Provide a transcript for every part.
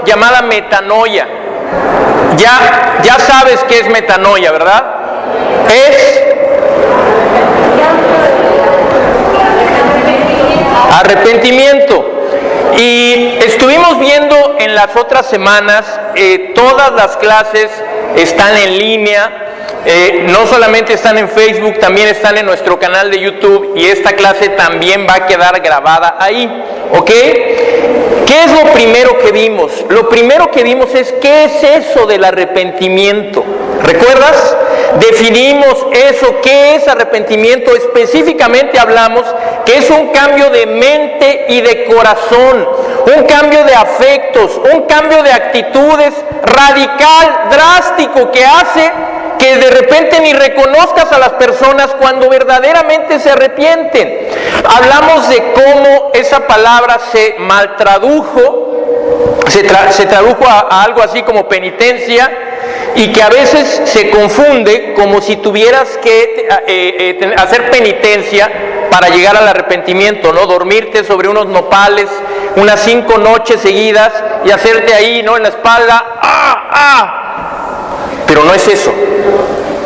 llamada metanoia. Ya sabes qué es metanoia, ¿verdad? Es arrepentimiento. Y estuvimos viendo en las otras semanas, todas las clases están en línea. No solamente están en Facebook, también están en nuestro canal de YouTube, y esta clase también va a quedar grabada ahí, ¿ok? ¿Qué es lo primero que vimos? Lo primero que vimos es ¿qué es eso del arrepentimiento? ¿Recuerdas? Definimos eso, ¿qué es arrepentimiento? Específicamente hablamos que es un cambio de mente y de corazón, un cambio de afectos, un cambio de actitudes radical, drástico, que hace que de repente ni reconozcas a las personas cuando verdaderamente se arrepienten. Hablamos de cómo esa palabra se maltradujo, se tradujo a algo así como penitencia, y que a veces se confunde como si tuvieras que hacer penitencia para llegar al arrepentimiento, ¿no? Dormirte sobre unos nopales unas 5 noches seguidas y hacerte ahí, ¿no?, en la espalda, pero no es eso.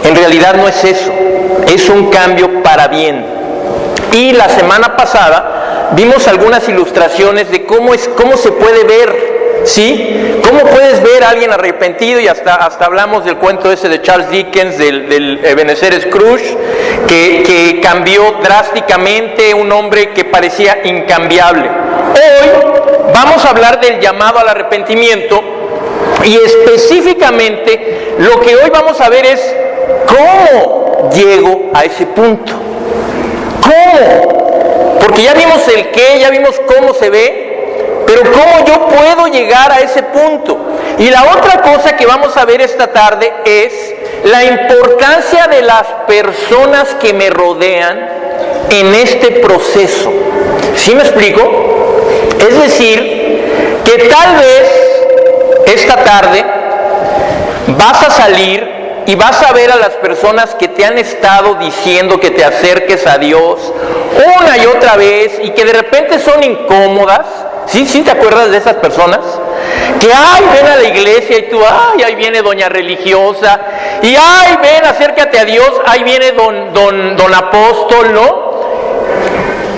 En realidad no es eso, es un cambio para bien. Y la semana pasada vimos algunas ilustraciones de cómo se puede ver, ¿sí? ¿Cómo puedes ver a alguien arrepentido? Y hasta hablamos del cuento ese de Charles Dickens, del Ebenezer Scrooge, que cambió drásticamente, un hombre que parecía incambiable. Hoy vamos a hablar del llamado al arrepentimiento, y específicamente lo que hoy vamos a ver es ¿cómo llego a ese punto? ¿Cómo? Porque ya vimos el qué, ya vimos cómo se ve, pero ¿cómo yo puedo llegar a ese punto? Y la otra cosa que vamos a ver esta tarde es la importancia de las personas que me rodean en este proceso. ¿Sí me explico? Es decir, que tal vez esta tarde vas a salir y vas a ver a las personas que te han estado diciendo que te acerques a Dios una y otra vez, y que de repente son incómodas. ¿Sí te acuerdas de esas personas? Que ven a la iglesia y tú, ahí viene doña religiosa, y ven, acércate a Dios, ahí viene don apóstol, ¿no?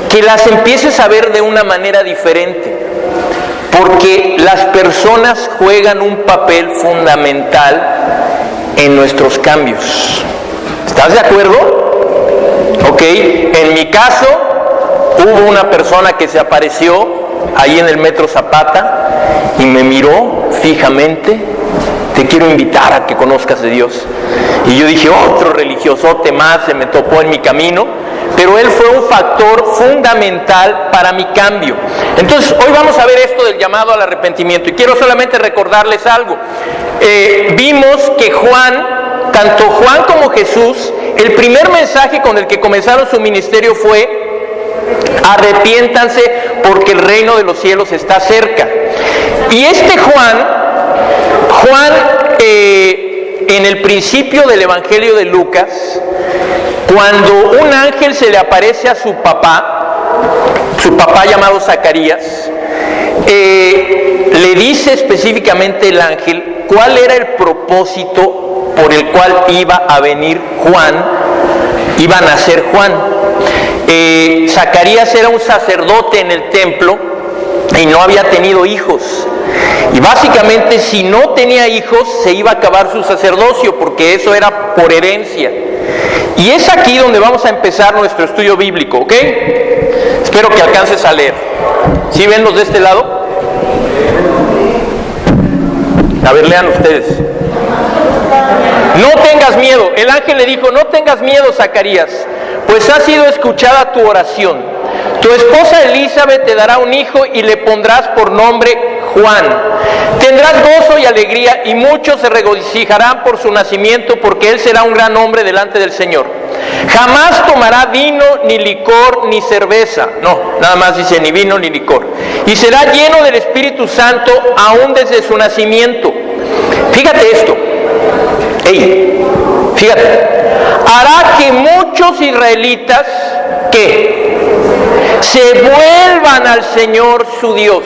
Que las empieces a ver de una manera diferente, porque las personas juegan un papel fundamental en nuestros cambios. ¿Estás de acuerdo? Ok, en mi caso hubo una persona que se apareció ahí en el Metro Zapata y me miró fijamente: te quiero invitar a que conozcas de Dios. Y yo dije, otro religiosote más se me topó en mi camino, pero él fue un factor fundamental para mi cambio. Entonces, hoy vamos a ver esto del llamado al arrepentimiento, y quiero solamente recordarles algo. Vimos que tanto Juan como Jesús, el primer mensaje con el que comenzaron su ministerio fue: arrepiéntanse porque el reino de los cielos está cerca. Y este Juan, en el principio del Evangelio de Lucas, cuando un ángel se le aparece a su papá llamado Zacarías, le dice específicamente el ángel cuál era el propósito por el cual iba a venir Juan, iba a nacer Juan. Zacarías era un sacerdote en el templo y no había tenido hijos. Y básicamente, si no tenía hijos, se iba a acabar su sacerdocio, porque eso era por herencia. Y es aquí donde vamos a empezar nuestro estudio bíblico, ¿ok? Espero que alcances a leer. ¿Sí ven los de este lado? A ver, lean ustedes. No tengas miedo. El ángel le dijo: no tengas miedo, Zacarías, pues ha sido escuchada tu oración. Tu esposa Elizabeth te dará un hijo y le pondrás por nombre Juan. Tendrás gozo y alegría, y muchos se regocijarán por su nacimiento, porque él será un gran hombre delante del Señor. Jamás tomará vino, ni licor, ni cerveza. No, nada más dice ni vino ni licor. Y será lleno del Espíritu Santo aún desde su nacimiento. Fíjate esto. Fíjate. Hará que muchos israelitas, ¿qué?, se vuelvan al Señor su Dios.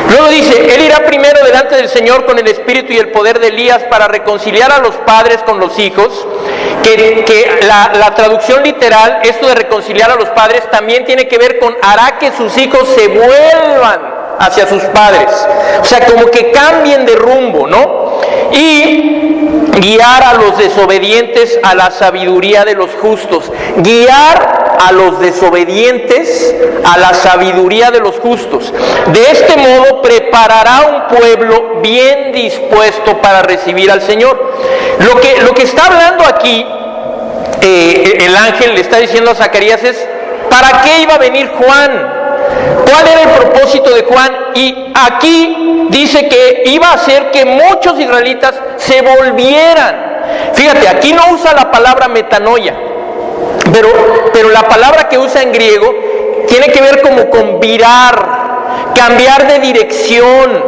Luego dice, él irá primero delante del Señor con el espíritu y el poder de Elías para reconciliar a los padres con los hijos, que la traducción literal, esto de reconciliar a los padres, también tiene que ver con hará que sus hijos se vuelvan hacia sus padres, o sea, como que cambien de rumbo, ¿no? Y guiar a los desobedientes a la sabiduría de los justos, guiar a los desobedientes a la sabiduría de los justos. De este modo preparará un pueblo bien dispuesto para recibir al Señor. Lo que está hablando aquí, el ángel le está diciendo a Zacarías es, ¿para qué iba a venir Juan? ¿Cuál era el propósito de Juan? Y aquí dice que iba a hacer que muchos israelitas se volvieran. Fíjate, aquí no usa la palabra metanoia, pero la palabra que usa en griego tiene que ver como con virar, cambiar de dirección,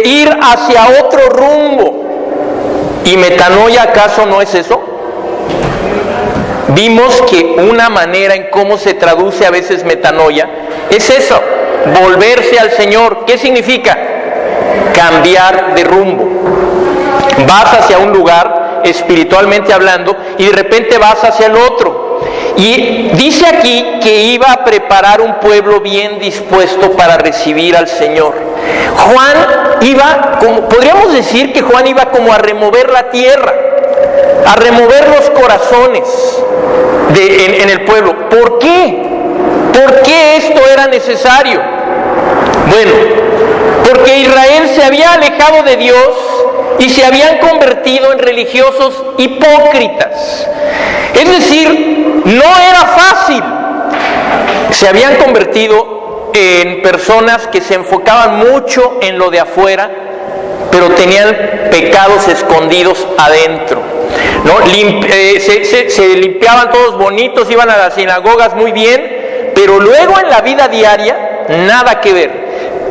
ir hacia otro rumbo. ¿Y metanoia acaso no es eso? Vimos que una manera en cómo se traduce a veces metanoia es eso, volverse al Señor. ¿Qué significa? Cambiar de rumbo. Vas hacia un lugar, espiritualmente hablando, y de repente vas hacia el otro. Y dice aquí que iba a preparar un pueblo bien dispuesto para recibir al Señor. Juan iba, podríamos decir que Juan iba como a remover la tierra, a remover los corazones en el pueblo. ¿Por qué? ¿Por qué esto era necesario? Bueno, porque Israel se había alejado de Dios y se habían convertido en religiosos hipócritas. Es decir, no era fácil. Se habían convertido en personas que se enfocaban mucho en lo de afuera, pero tenían pecados escondidos adentro, ¿no? Se limpiaban todos bonitos, iban a las sinagogas muy bien, pero luego en la vida diaria, nada que ver.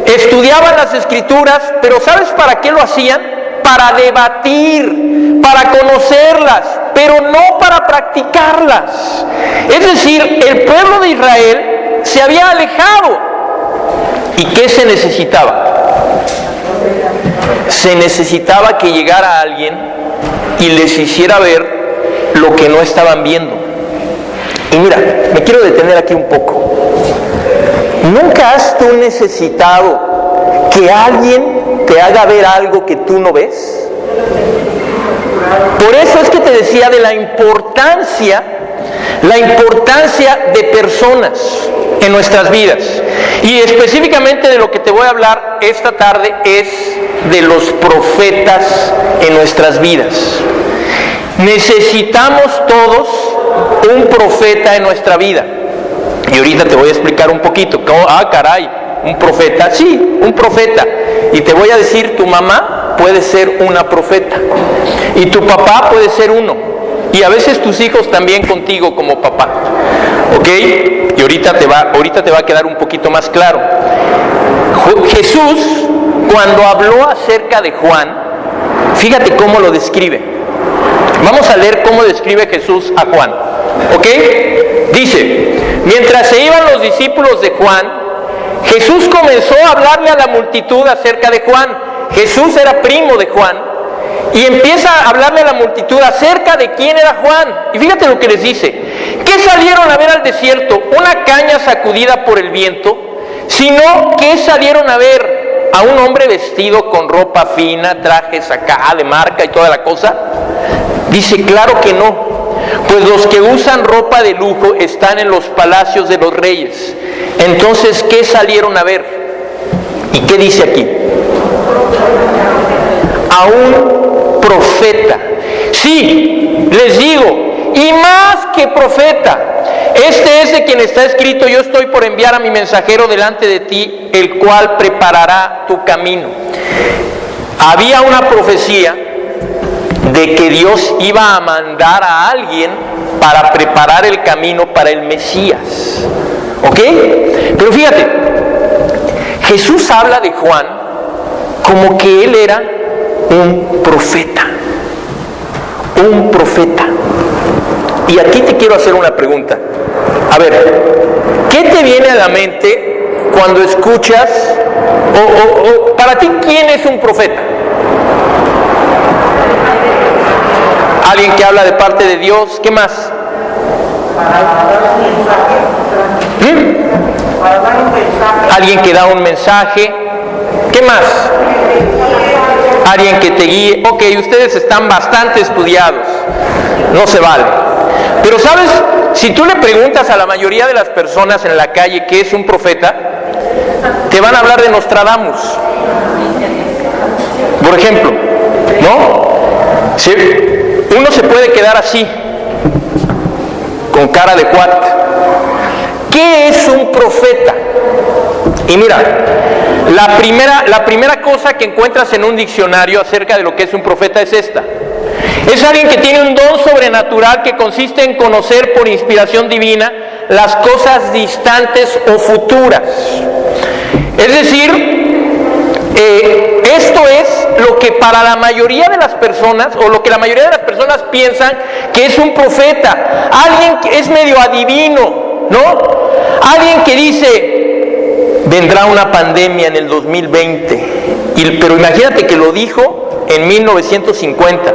Estudiaban las escrituras, pero ¿sabes para qué lo hacían? Para debatir, para conocerlas, pero no para practicarlas. Es decir, el pueblo de Israel se había alejado. ¿Y qué se necesitaba? Se necesitaba que llegara alguien y les hiciera ver lo que no estaban viendo. Y mira, me quiero detener aquí un poco. ¿Nunca has tú necesitado que alguien te haga ver algo que tú no ves? Por eso es que te decía de la importancia de personas en nuestras vidas. Y específicamente de lo que te voy a hablar esta tarde es de los profetas en nuestras vidas. Necesitamos todos un profeta en nuestra vida. Y ahorita te voy a explicar un poquito. Caray, un profeta. Sí, un profeta. Y te voy a decir, tu mamá puede ser una profeta. Y tu papá puede ser uno. Y a veces tus hijos también contigo como papá. ¿Ok? Y ahorita te va a quedar un poquito más claro. Jesús, cuando habló acerca de Juan, fíjate cómo lo describe. Vamos a leer cómo describe Jesús a Juan. ¿Ok? Dice, mientras se iban los discípulos de Juan, Jesús comenzó a hablarle a la multitud acerca de Juan. Jesús era primo de Juan. Y empieza a hablarle a la multitud acerca de quién era Juan. Y fíjate lo que les dice. ¿Qué salieron a ver al desierto? ¿Una caña sacudida por el viento? Sino que salieron a ver a un hombre vestido con ropa fina, trajes acá de marca y toda la cosa. Dice, claro que no. Pues los que usan ropa de lujo están en los palacios de los reyes. Entonces, ¿qué salieron a ver? ¿Y qué dice aquí? A un profeta. Sí, les digo, y más que profeta. Este es de quien está escrito, yo estoy por enviar a mi mensajero delante de ti, el cual preparará tu camino. Había una profecía de que Dios iba a mandar a alguien para preparar el camino para el Mesías. ¿Ok? Pero fíjate, Jesús habla de Juan como que él era un profeta. Un profeta. Y aquí te quiero hacer una pregunta. A ver, ¿qué te viene a la mente cuando escuchas O para ti, ¿quién es un profeta? Alguien que habla de parte de Dios. ¿Qué más? Alguien que da un mensaje. ¿Qué más? Alguien que te guíe. Ok, ustedes están bastante estudiados. No se vale. Pero ¿sabes? Si tú le preguntas a la mayoría de las personas en la calle qué es un profeta, te van a hablar de Nostradamus. Por ejemplo, ¿no? ¿Sí? Uno se puede quedar así, con cara de what. ¿Qué es un profeta? Y mira, la primera cosa que encuentras en un diccionario acerca de lo que es un profeta es esta. Es alguien que tiene un don sobrenatural que consiste en conocer por inspiración divina las cosas distantes o futuras. Es decir, esto es lo que para la mayoría de las personas, o lo que la mayoría de las personas piensan que es un profeta. Alguien que es medio adivino, ¿no? Alguien que dice, vendrá una pandemia en el 2020, pero imagínate que lo dijo en 1950.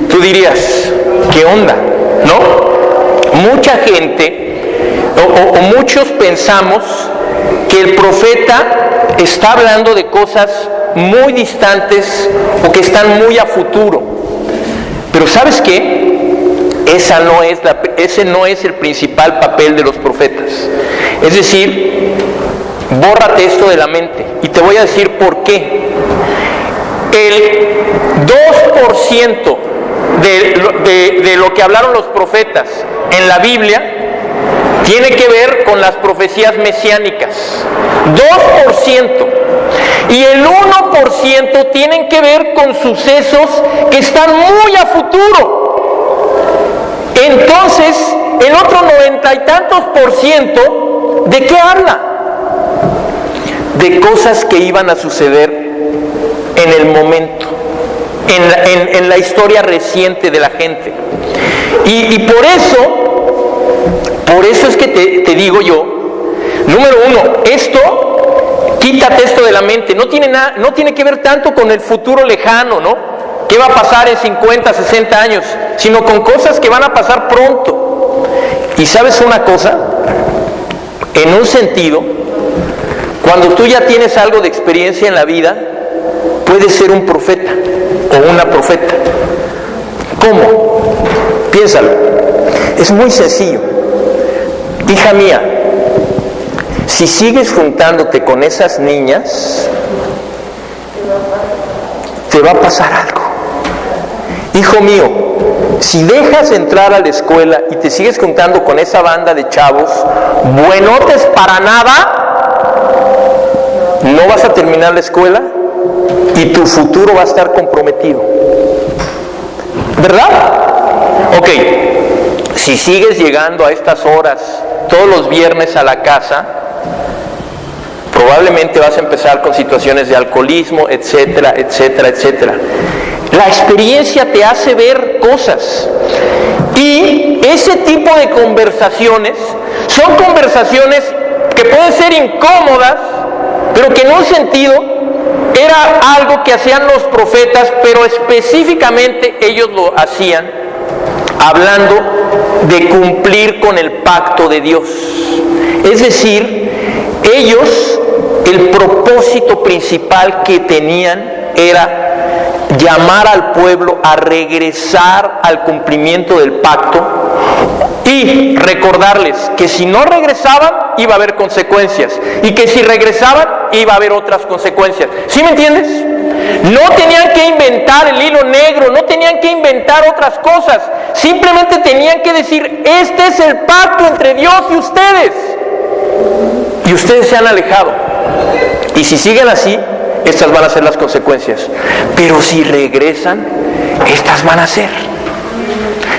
Tú dirías, ¿qué onda? ¿No? Mucha gente, o muchos pensamos que el profeta está hablando de cosas muy distantes o que están muy a futuro. Pero ¿sabes qué? Ese no es el principal papel de los profetas. Es decir, bórrate esto de la mente y te voy a decir por qué. El 2% de lo que hablaron los profetas en la Biblia tiene que ver con las profecías mesiánicas. 2%. Y el 1% tienen que ver con sucesos que están muy a futuro. Entonces, el otro 90 y tantos %, ¿de qué habla? De cosas que iban a suceder en el momento, en la historia reciente de la gente. Y por eso es que te digo yo, número uno, quítate esto de la mente, no tiene que ver tanto con el futuro lejano, ¿no? ¿Qué va a pasar en 50, 60 años? Sino con cosas que van a pasar pronto. Y ¿sabes una cosa? En un sentido, cuando tú ya tienes algo de experiencia en la vida, puedes ser un profeta o una profeta. ¿Cómo? Piénsalo. Es muy sencillo. Hija mía, si sigues juntándote con esas niñas, te va a pasar algo. Hijo mío, si dejas de entrar a la escuela y te sigues juntando con esa banda de chavos, buenotes para nada, no vas a terminar la escuela y tu futuro va a estar comprometido. ¿Verdad? Ok, si sigues llegando a estas horas todos los viernes a la casa, probablemente vas a empezar con situaciones de alcoholismo, etcétera, etcétera, etcétera. La experiencia te hace ver cosas. Y ese tipo de conversaciones son conversaciones que pueden ser incómodas, pero que en un sentido era algo que hacían los profetas, pero específicamente ellos lo hacían hablando de cumplir con el pacto de Dios. Es decir, ellos, el propósito principal que tenían era llamar al pueblo a regresar al cumplimiento del pacto y recordarles que si no regresaban iba a haber consecuencias y que si regresaban iba a haber otras consecuencias. ¿Sí me entiendes? No tenían que inventar el hilo negro, no tenían que inventar otras cosas, simplemente tenían que decir, este es el pacto entre Dios y ustedes se han alejado, y si siguen así, estas van a ser las consecuencias, pero si regresan, estas van a ser.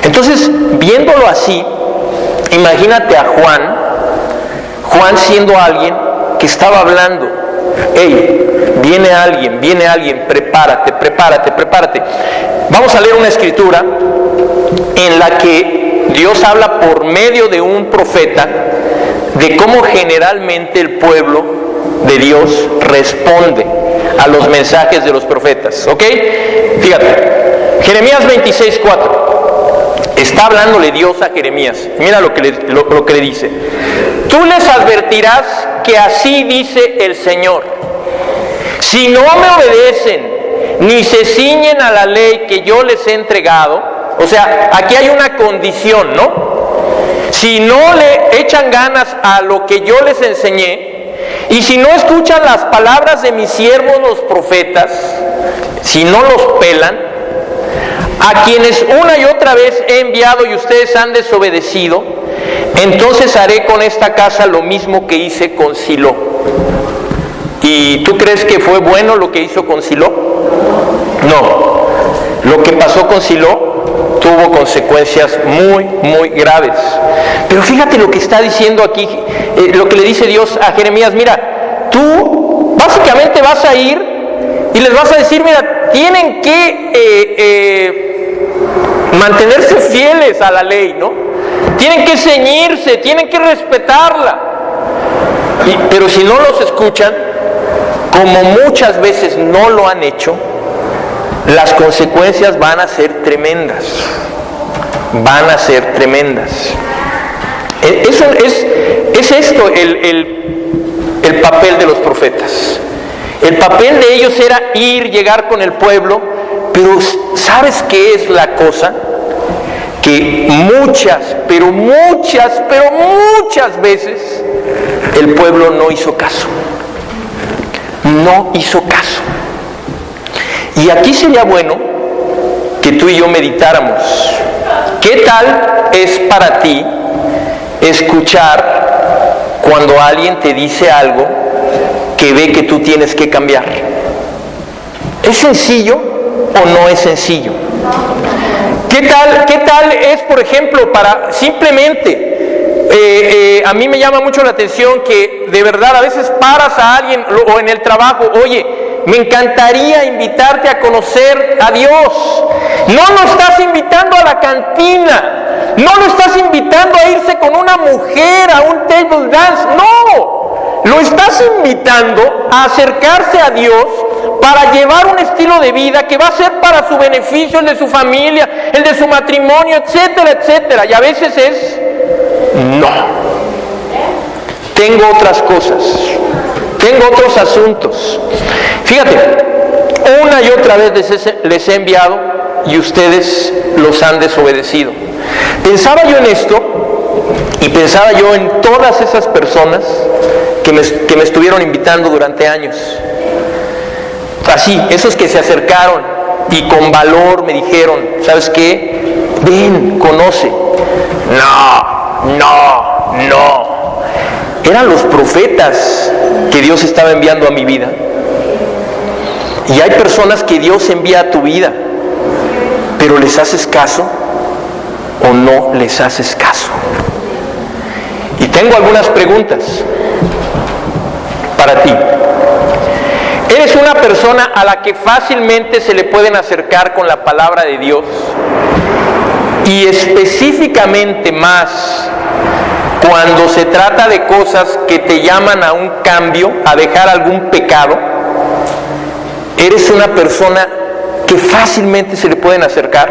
Entonces, viéndolo así, imagínate a Juan siendo alguien que estaba hablando, hey, viene alguien, prepárate. Vamos a leer una escritura en la que Dios habla por medio de un profeta de cómo generalmente el pueblo de Dios responde a los mensajes de los profetas. ¿Ok? Fíjate, Jeremías 26:4. Está hablándole Dios a Jeremías. Mira lo que le dice. Tú les advertirás que así dice el Señor. Si no me obedecen ni se ciñen a la ley que yo les he entregado, o sea, aquí hay una condición, ¿no? Si no le echan ganas a lo que yo les enseñé, y si no escuchan las palabras de mis siervos los profetas, si no los pelan, a quienes una y otra vez he enviado y ustedes han desobedecido, entonces haré con esta casa lo mismo que hice con Silo. ¿Y tú crees que fue bueno lo que hizo con Silo? No. Lo que pasó con Silo tuvo consecuencias muy, muy graves. Pero fíjate lo que está diciendo aquí, lo que le dice Dios a Jeremías. Mira, tú básicamente vas a ir y les vas a decir, mira, tienen que mantenerse fieles a la ley, ¿no? Tienen que ceñirse, tienen que respetarla. Pero si no los escuchan, como muchas veces no lo han hecho, las consecuencias van a ser tremendas. Van a ser tremendas. Es esto el papel de los profetas. El papel de ellos era ir, llegar con el pueblo, pero ¿sabes qué es la cosa? Que muchas veces el pueblo no hizo caso. No hizo caso. Y aquí sería bueno que tú y yo meditáramos. ¿Qué tal es para ti escuchar cuando alguien te dice algo que ve que tú tienes que cambiar? ¿Es sencillo o no es sencillo? ¿Qué tal es, por ejemplo, para simplemente, a mí me llama mucho la atención que de verdad a veces paras a alguien o en el trabajo, oye, me encantaría invitarte a conocer a Dios. No lo estás invitando a la cantina, no lo estás invitando a irse con una mujer a un table dance, no, lo estás invitando a acercarse a Dios para llevar un estilo de vida que va a ser para su beneficio, el de su familia, el de su matrimonio, etcétera, etcétera. Y a veces es, no, tengo otras cosas, tengo otros asuntos. Fíjate, una y otra vez les he enviado y ustedes los han desobedecido. Pensaba yo en esto y pensaba yo en todas esas personas que me estuvieron invitando durante años. Así, esos que se acercaron y con valor me dijeron, ¿sabes qué? Ven, conoce. No. Eran los profetas que Dios estaba enviando a mi vida. Y hay personas que Dios envía a tu vida, pero ¿les haces caso o no les haces caso? Y tengo algunas preguntas para ti. ¿Eres una persona a la que fácilmente se le pueden acercar con la palabra de Dios? Y específicamente más cuando se trata de cosas que te llaman a un cambio, a dejar algún pecado. ¿Eres una persona que fácilmente se le pueden acercar?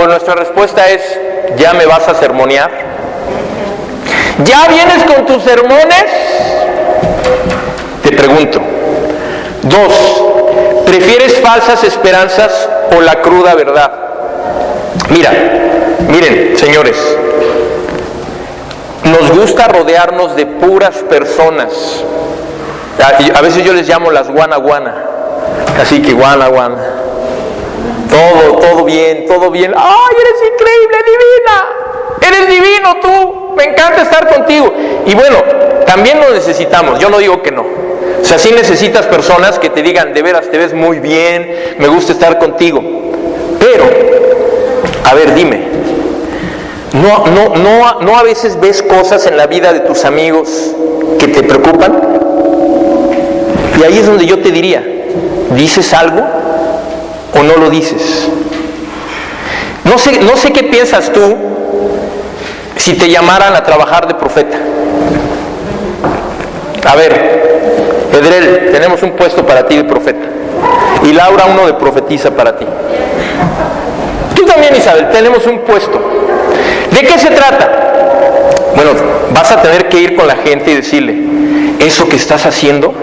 ¿O nuestra respuesta es, ya me vas a sermonear? ¿Ya vienes con tus sermones? Te pregunto. 2. ¿Prefieres falsas esperanzas o la cruda verdad? Miren, señores, nos gusta rodearnos de puras personas. A veces yo les llamo las guana. Así que guana. Todo bien. ¡Ay, eres increíble, divina! Eres divino tú, me encanta estar contigo. Y bueno, también lo necesitamos, yo no digo que no. O sea, sí necesitas personas que te digan, de veras, te ves muy bien, me gusta estar contigo. Pero, a ver, dime, ¿no a veces ves cosas en la vida de tus amigos que te preocupan? Y ahí es donde yo te diría, ¿dices algo o no lo dices? No sé qué piensas tú si te llamaran a trabajar de profeta. A ver, Edrel, tenemos un puesto para ti de profeta. Y Laura uno de profetisa para ti. Tú también, Isabel, tenemos un puesto. ¿De qué se trata? Bueno, vas a tener que ir con la gente y decirle, eso que estás haciendo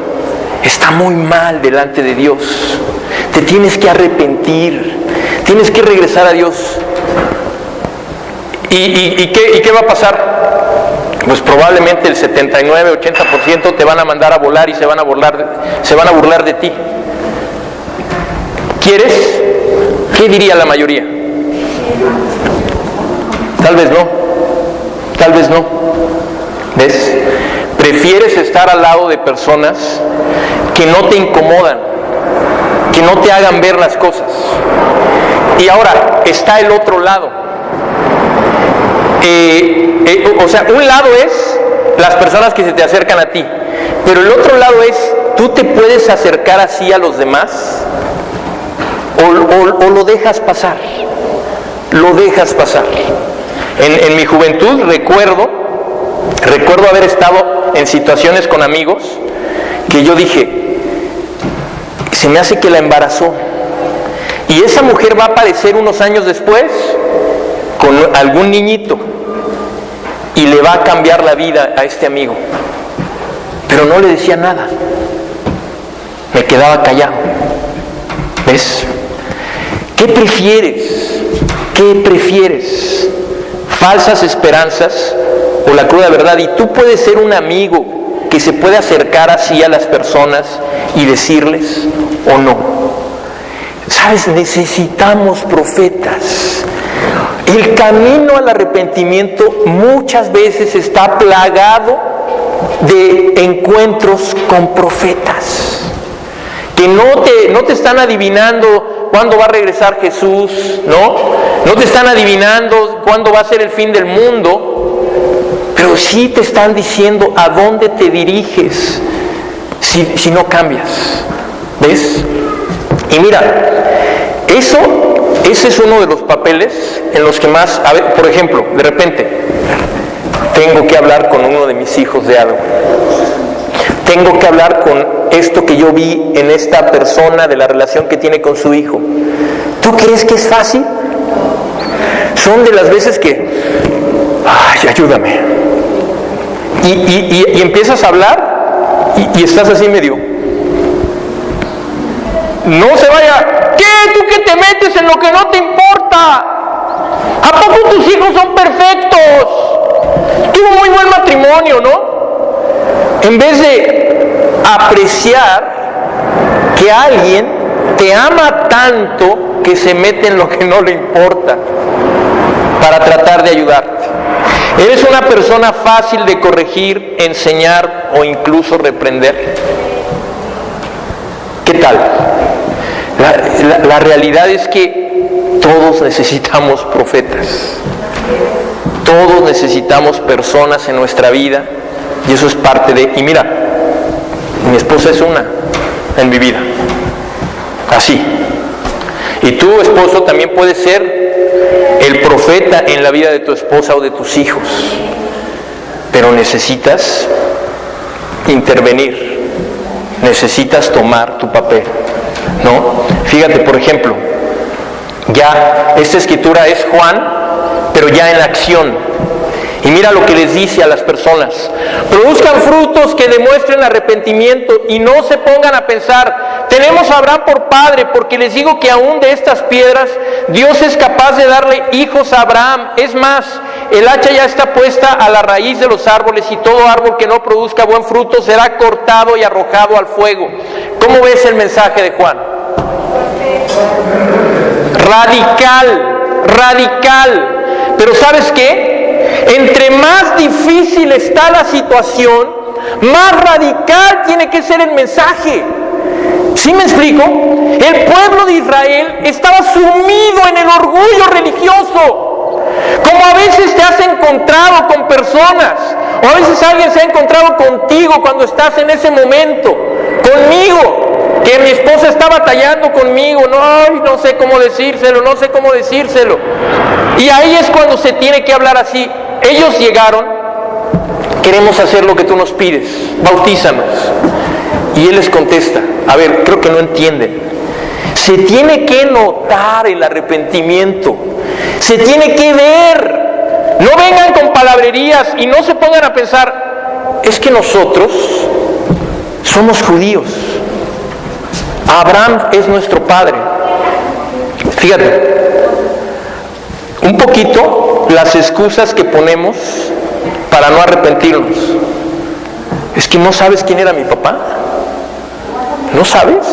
está muy mal delante de Dios. Te tienes que arrepentir, tienes que regresar a Dios. ¿Y qué va a pasar? Pues probablemente el 79-80% te van a mandar a volar y se van a burlar de ti. ¿Quieres? ¿Qué diría la mayoría? Tal vez no. Tal vez no. ¿Ves? Prefieres estar al lado de personas que no te incomodan, que no te hagan ver las cosas. Y ahora está el otro lado. O sea, un lado es las personas que se te acercan a ti, pero el otro lado es, ¿tú te puedes acercar así a los demás? ¿O lo dejas pasar? Lo dejas pasar. En mi juventud recuerdo haber estado en situaciones con amigos que yo dije, se me hace que la embarazó. Y esa mujer va a aparecer unos años después con algún niñito y le va a cambiar la vida a este amigo. Pero no le decía nada. Me quedaba callado. ¿Ves? ¿Qué prefieres? ¿Qué prefieres? ¿Falsas esperanzas o la cruda verdad? Y tú puedes ser un amigo que se puede acercar así a las personas y decirles o no. ¿Sabes? Necesitamos profetas. El camino al arrepentimiento muchas veces está plagado de encuentros con profetas que no te están adivinando cuándo va a regresar Jesús, no te están adivinando cuándo va a ser el fin del mundo, pero sí te están diciendo a dónde te diriges si no cambias. ¿Ves? Y mira, ese es uno de los papeles en los que más, a ver, por ejemplo, de repente tengo que hablar con uno de mis hijos de algo, tengo que hablar con esto que yo vi en esta persona, de la relación que tiene con su hijo. ¿Tú crees que es fácil? Son de las veces que, ay, ayúdame, y empiezas a hablar y estás así medio, no se vaya. ¿Qué? ¿Tú que te metes en lo que no te importa? ¿A poco tus hijos son perfectos? Tuvo muy buen matrimonio, ¿no? En vez de apreciar que alguien te ama tanto que se mete en lo que no le importa para tratar de ayudarte. ¿Eres una persona fácil de corregir, enseñar o incluso reprender? ¿Qué tal? La realidad es que todos necesitamos profetas. Todos necesitamos personas en nuestra vida. Y eso es parte de... Y mira, mi esposa es una en mi vida. Así. Y tu esposo también puede ser el profeta en la vida de tu esposa o de tus hijos. Pero necesitas intervenir. Necesitas tomar tu papel, ¿no? Fíjate, por ejemplo, ya esta escritura es Juan, pero ya en acción. Y mira lo que les dice a las personas: produzcan frutos que demuestren arrepentimiento y no se pongan a pensar, tenemos a Abraham por padre, porque les digo que aún de estas piedras Dios es capaz de darle hijos a Abraham. Es más, el hacha ya está puesta a la raíz de los árboles y todo árbol que no produzca buen fruto será cortado y arrojado al fuego. ¿Cómo ves el mensaje de Juan? Radical. Pero ¿sabes qué? Entre más difícil está la situación, más radical tiene que ser el mensaje. ¿Sí me explico? El pueblo de Israel estaba sumido en el orgullo religioso. Como a veces te has encontrado con personas, o a veces alguien se ha encontrado contigo cuando estás en ese momento, conmigo, que mi esposa está batallando conmigo, no sé cómo decírselo. Y ahí es cuando se tiene que hablar así. Ellos llegaron queremos hacer lo que tú nos pides, bautízanos. Y él les contesta, a ver, creo que no entienden. Se tiene que notar el arrepentimiento, se tiene que ver. No vengan con palabrerías y no se pongan a pensar, es que nosotros somos judíos, Abraham es nuestro padre. Fíjate, un poquito las excusas que ponemos para no arrepentirnos. Es que no sabes quién era mi papá, ¿no sabes?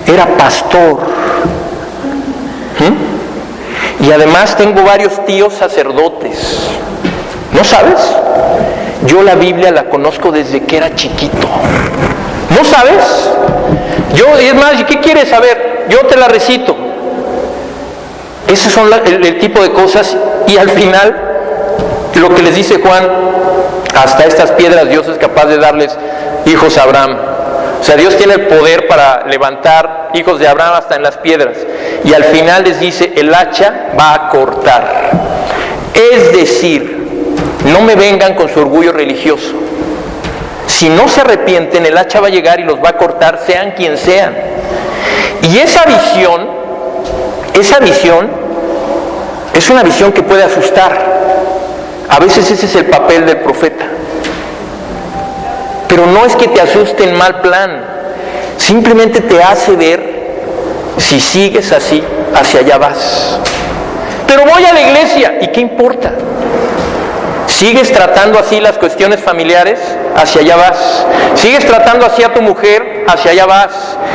Era pastor. Y además tengo varios tíos sacerdotes. ¿No sabes? Yo la Biblia la conozco desde que era chiquito. ¿No sabes? Es más, ¿qué quieres saber? Yo te la recito. Esos son el tipo de cosas. Y al final, lo que les dice Juan, hasta estas piedras Dios es capaz de darles hijos a Abraham. O sea, Dios tiene el poder para levantar hijos de Abraham hasta en las piedras. Y al final les dice, el hacha va a cortar. Es decir, no me vengan con su orgullo religioso. Si no se arrepienten, el hacha va a llegar y los va a cortar, sean quien sean. Y esa visión es una visión que puede asustar. A veces ese es el papel del profeta. Pero no es que te asuste en mal plan, simplemente te hace ver, si sigues así, hacia allá vas. Pero voy a la iglesia, ¿y qué importa? ¿Sigues tratando así las cuestiones familiares? Hacia allá vas. ¿Sigues tratando así a tu mujer? Hacia allá vas.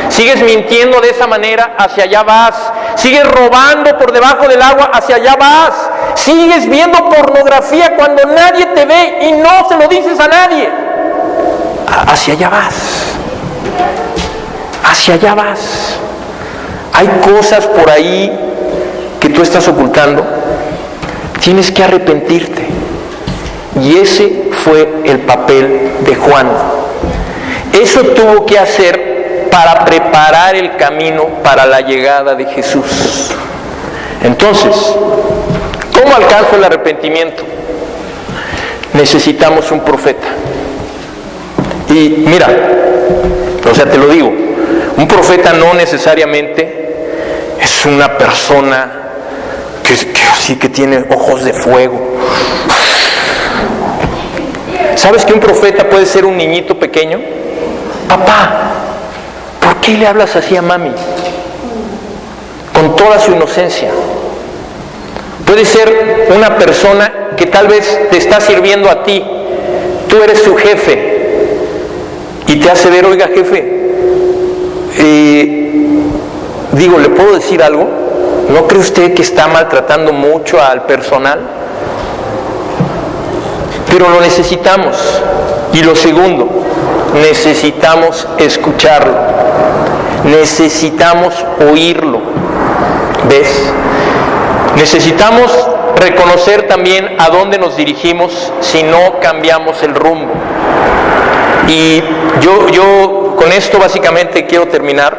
¿Sigues mintiendo de esa manera? Hacia allá vas. ¿Sigues robando por debajo del agua? Hacia allá vas. ¿Sigues viendo pornografía cuando nadie te ve y no se lo dices a nadie? Hacia allá vas. Hacia allá vas. Hay cosas por ahí que tú estás ocultando. Tienes que arrepentirte. Y ese fue el papel de Juan. Eso tuvo que hacer para preparar el camino para la llegada de Jesús. Entonces, ¿cómo alcanzo el arrepentimiento? Necesitamos un profeta. Y mira, o sea, te lo digo, un profeta no necesariamente es una persona que tiene ojos de fuego. ¿Sabes que un profeta puede ser un niñito pequeño? Papá, ¿por qué le hablas así a mami? Con toda su inocencia. Puede ser una persona que tal vez te está sirviendo a ti. Tú eres su jefe y te hace ver, oiga jefe, ¿le puedo decir algo? ¿No cree usted que está maltratando mucho al personal? Pero lo necesitamos. Y lo segundo, necesitamos escucharlo. Necesitamos oírlo. ¿Ves? Necesitamos reconocer también a dónde nos dirigimos si no cambiamos el rumbo. Y yo con esto básicamente quiero terminar,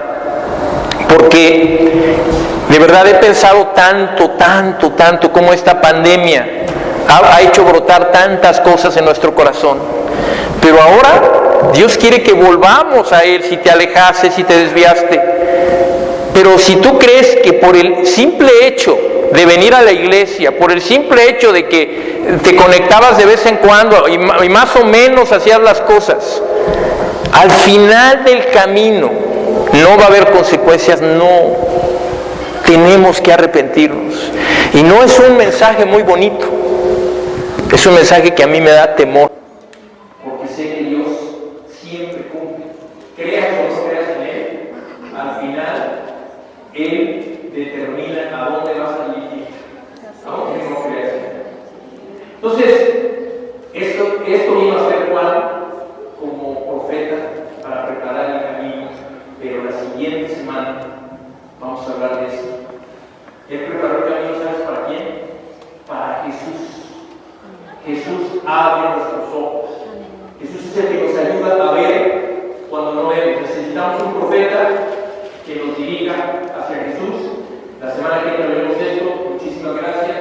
porque de verdad he pensado tanto cómo esta pandemia ha hecho brotar tantas cosas en nuestro corazón. Pero ahora Dios quiere que volvamos a Él, si te alejaste, si te desviaste. Pero si tú crees que por el simple hecho de venir a la iglesia, por el simple hecho de que te conectabas de vez en cuando y más o menos hacías las cosas, al final del camino no va a haber consecuencias, no. Tenemos que arrepentirnos. Y no es un mensaje muy bonito. Es un mensaje que a mí me da temor. Porque sé que Dios siempre cumple. Creas o no creas en Él, al final Él determina a dónde vas a dirigir. Aunque no creas en Él. Entonces, esto vino a ser Juan como profeta para preparar el camino. Pero la siguiente semana vamos a hablar de esto. Él preparó el camino, ¿sabes para quién? Para Jesús. Jesús abre nuestros ojos. Jesús es el que nos ayuda a ver cuando no vemos. Necesitamos un profeta que nos dirija hacia Jesús. La semana que viene veremos esto. Muchísimas gracias.